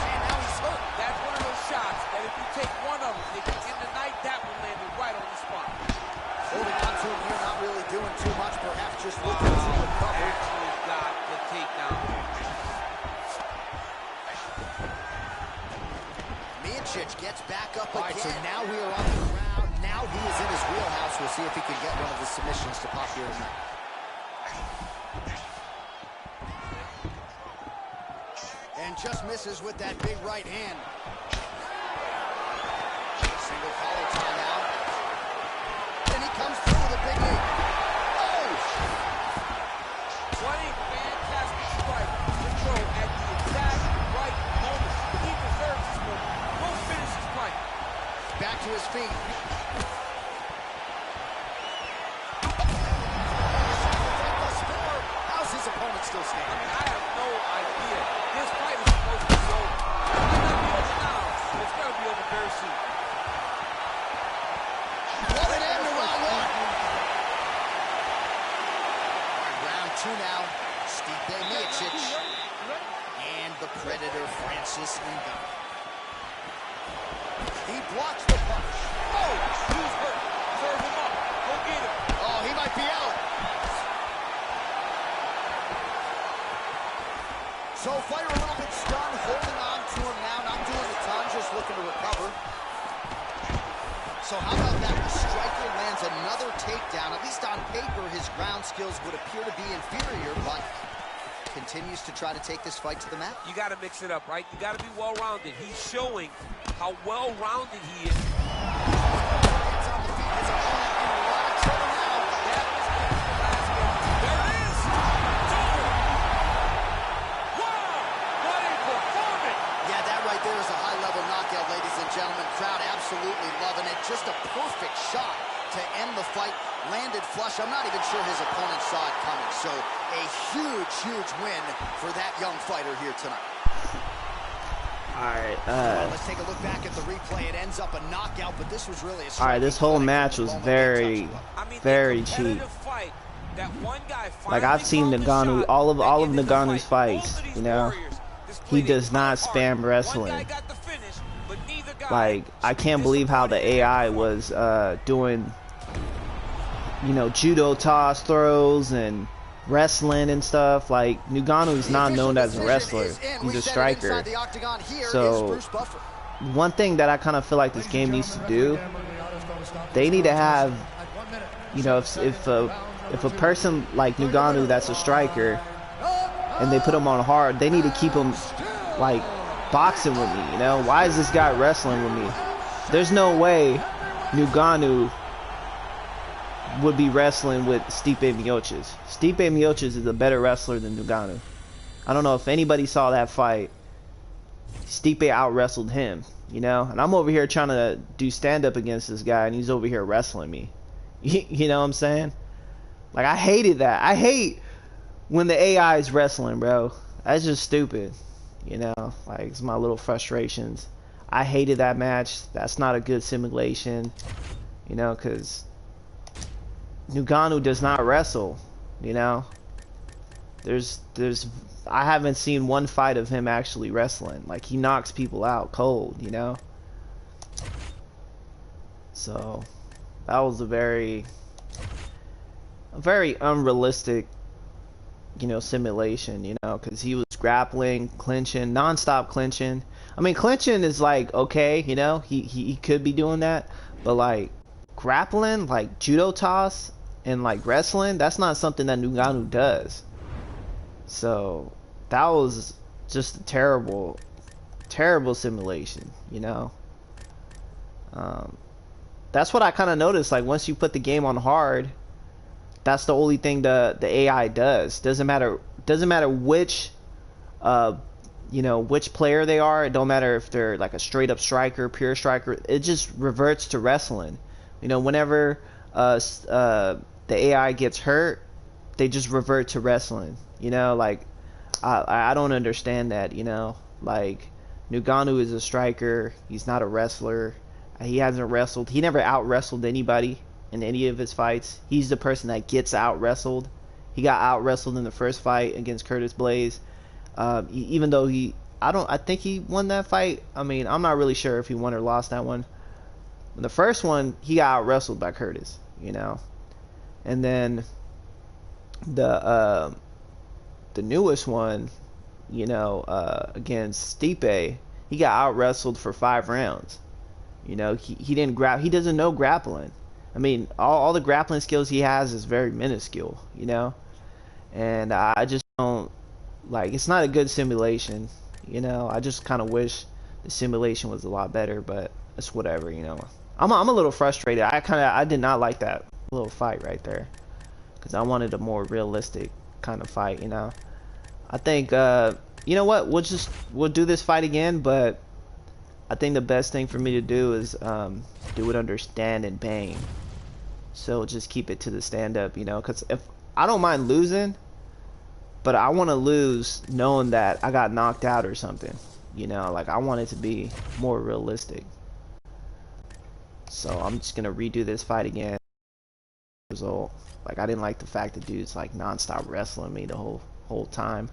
And now he's hurt. That's one of those shots that if you take one of them, if you end the night, that one landed right on the spot. Holding on to him here, not really doing too much, perhaps just looking to recover. Actually got the takedown. Miocic gets back up again. All right, so now we are on the ground. Now he is in his wheelhouse. We'll see if he can get one of the submissions to pop here tonight. And just misses with that big right hand. Single collar tie now. And he comes through with a big knee. Oh! What a fantastic strike to throw at the exact right moment. He deserves this moment. Go finish his fight. Back to his feet. How's his opponent still standing? I have no idea. This fight is supposed to be over. It might not be over now. It's going to be over very soon. What an end to round one. Round two now. Stipe Miocic and the Predator Francis Ngannou. He blocks the punch. Oh, he's hurt. Serve him up. Go get him. Oh, he might be out. So fighter a little bit stunned, holding on to him now, not doing a ton, just looking to recover. So how about that? The striker lands another takedown. At least on paper, his ground skills would appear to be inferior, but continues to try to take this fight to the mat. You got to mix it up, right? You got to be well-rounded. He's showing how well-rounded he is. Hands on the feet. His opponent in a lot of trouble now. That was the last game. There it is. It's over. Wow! What a performance! Yeah, that right there is a high-level knockout, ladies and and gentlemen. Crowd absolutely loving it. Just a perfect shot to end the fight. Landed flush. I'm not even sure his opponent saw it coming. So a huge, huge win for that young fighter here tonight. Alright, let's take a look back at the replay. It ends up a knockout, but this was really a alright, this whole match was very cheap. Like, I've seen Ngannou, all of Ngannou's fights, you know. He does not spam wrestling. Like, I can't believe how the AI was doing, you know, judo toss throws and wrestling and stuff. Like, Ngannou is not known as a wrestler. He's a striker. So, one thing that I kind of feel like this game needs to do, they need to have, you know, if a person like Ngannou that's a striker and they put him on hard, they need to keep him like boxing with me, you know? Why is this guy wrestling with me? There's no way Ngannou would be wrestling with Stipe Miocic. Stipe Miocic is a better wrestler than Ngannou. I don't know if anybody saw that fight. Stipe out-wrestled him, you know? And I'm over here trying to do stand-up against this guy, and he's over here wrestling me. You know what I'm saying? Like, I hated that. I hate when the AI is wrestling, bro. That's just stupid. You know, like, it's my little frustrations. I hated that match. That's not a good simulation. You know, because Ngannou does not wrestle. You know, I haven't seen one fight of him actually wrestling. Like, he knocks people out cold, you know. So that was a very unrealistic, you know, simulation, you know, because he was grappling, clinching, non-stop clinching. I mean, clinching is like, okay, you know, he could be doing that, but like grappling, like judo toss and like wrestling, that's not something that Ngannou does. So that was just a terrible simulation, you know. That's what I kind of noticed. Like, once you put the game on hard, that's the only thing the AI does. Doesn't matter which you know, which player they are. It don't matter if they're like a straight up striker, pure striker. It just reverts to wrestling. You know, whenever the AI gets hurt, they just revert to wrestling. You know, like I don't understand that, you know. Like, Ngannou is a striker. He's not a wrestler. He hasn't wrestled. He never out wrestled anybody in any of his fights. He's the person that gets out wrestled. He got out wrestled in the first fight against Curtis Blaze. Even though I think he won that fight. I mean, I'm not really sure if he won or lost that one. In the first one, he got out wrestled by Curtis, you know. And then the newest one, you know, against Stipe, he got out wrestled for 5 rounds. You know, he didn't he doesn't know grappling. I mean, all the grappling skills he has is very minuscule, you know. And I just don't, like, it's not a good simulation, you know. I just kind of wish the simulation was a lot better, but it's whatever, you know. I'm a little frustrated. I did not like that little fight right there, because I wanted a more realistic kind of fight, you know. I think you know what, we'll do this fight again, but I think the best thing for me to do is do it under stand and bang. So just keep it to the stand up, you know, because if I don't mind losing, but I want to lose knowing that I got knocked out or something, you know. Like, I want it to be more realistic. So I'm just gonna redo this fight again. Result, like, I didn't like the fact that dude's like non-stop wrestling me the whole time.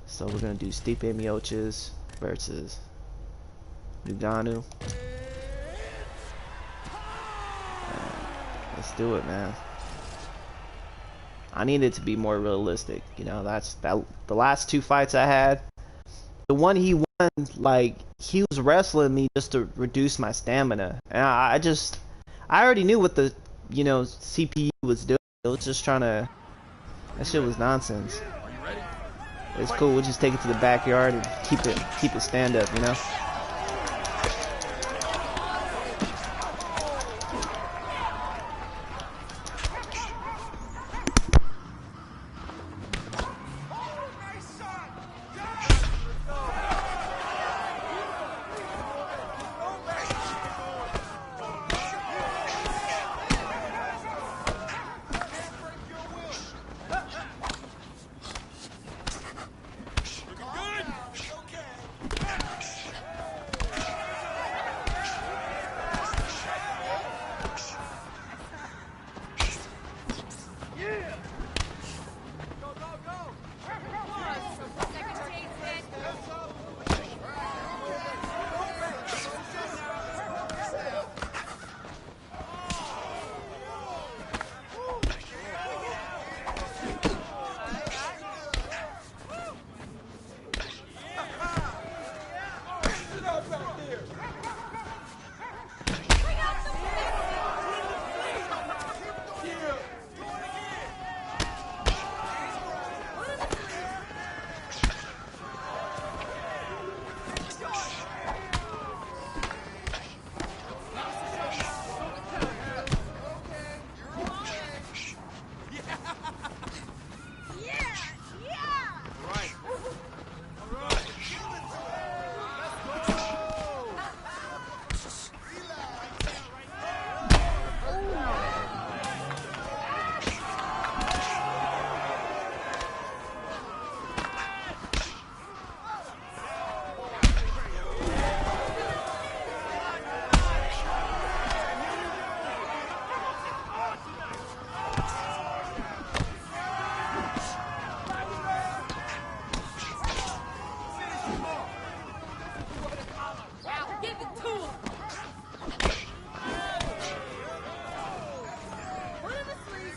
So we're gonna do Stipe Miocic versus Ngannou. Let's do it, man. I need it to be more realistic, you know. The last 2 fights I had, the one he won, like, he was wrestling me just to reduce my stamina, and I already knew what the, you know, CPU was doing. It was just trying to, that shit was nonsense. It's cool. We'll just take it to the backyard and keep it stand up, you know. Give it to him. Put him to sleep.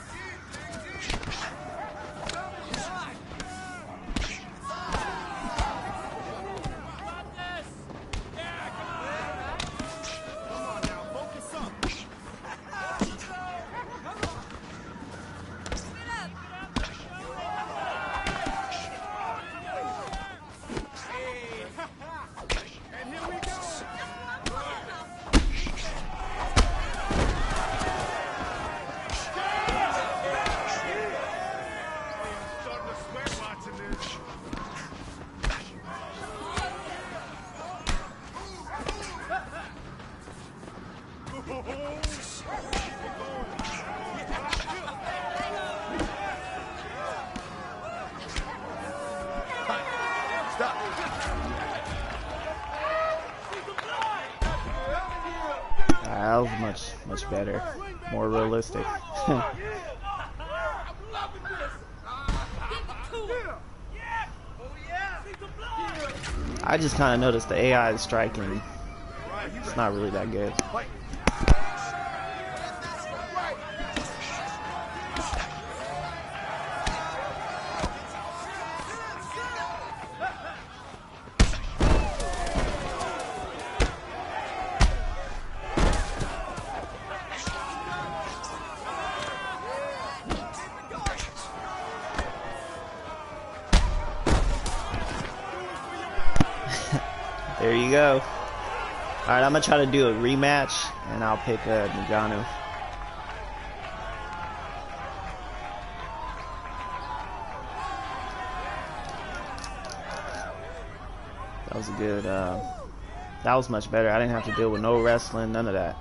That was much better, more realistic. I just kind of noticed the AI striking. It's not really that good. There you go. Alright, I'm going to try to do a rematch, and I'll pick Ngannou. That was a good, that was much better. I didn't have to deal with no wrestling, none of that.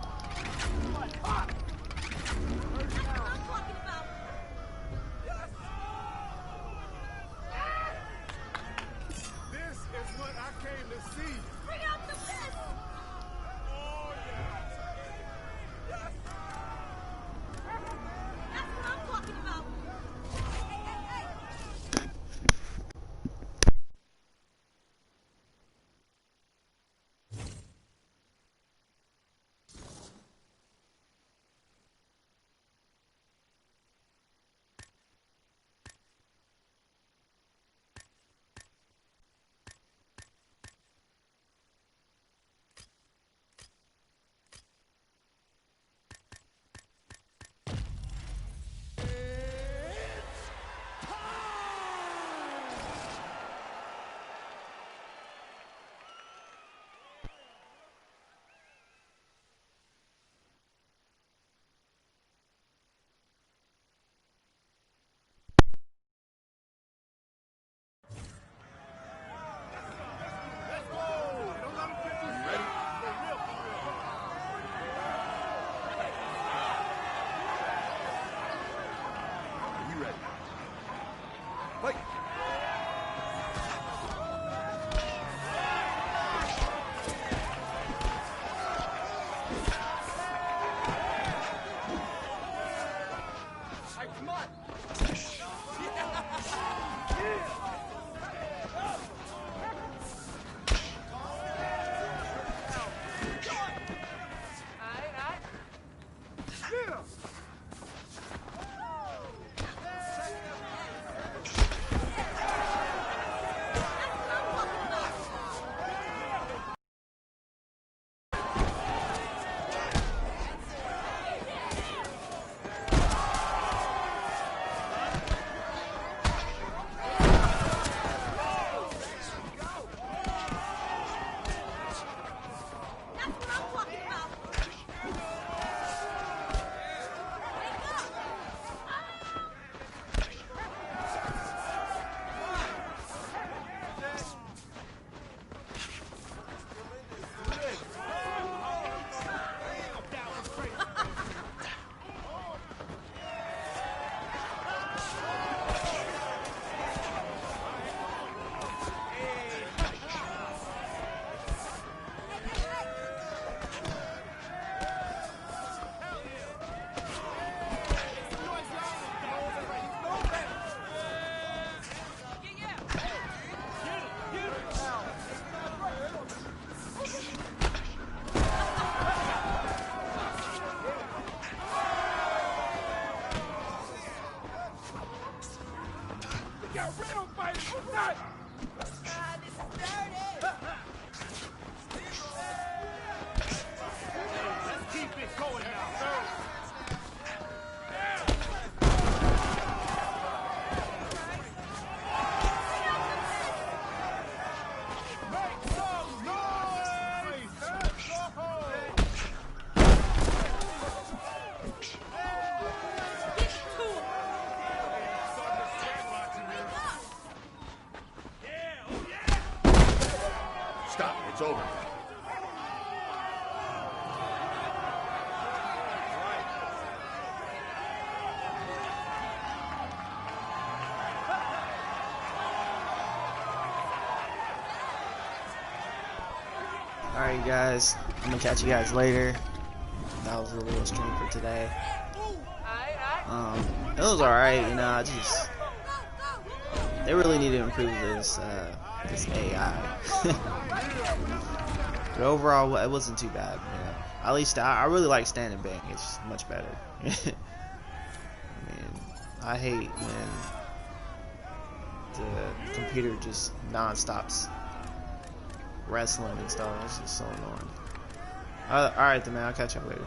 Stop. It's over. Alright guys, I'm gonna catch you guys later. That was a little stream for today. It was alright, you know, they really need to improve this this AI. But overall, it wasn't too bad, you know. At least I really like stand and bang, it's much better. I mean, I hate when the computer just non-stops wrestling and stuff. It's just so annoying. Alright then, man, I'll catch y'all later.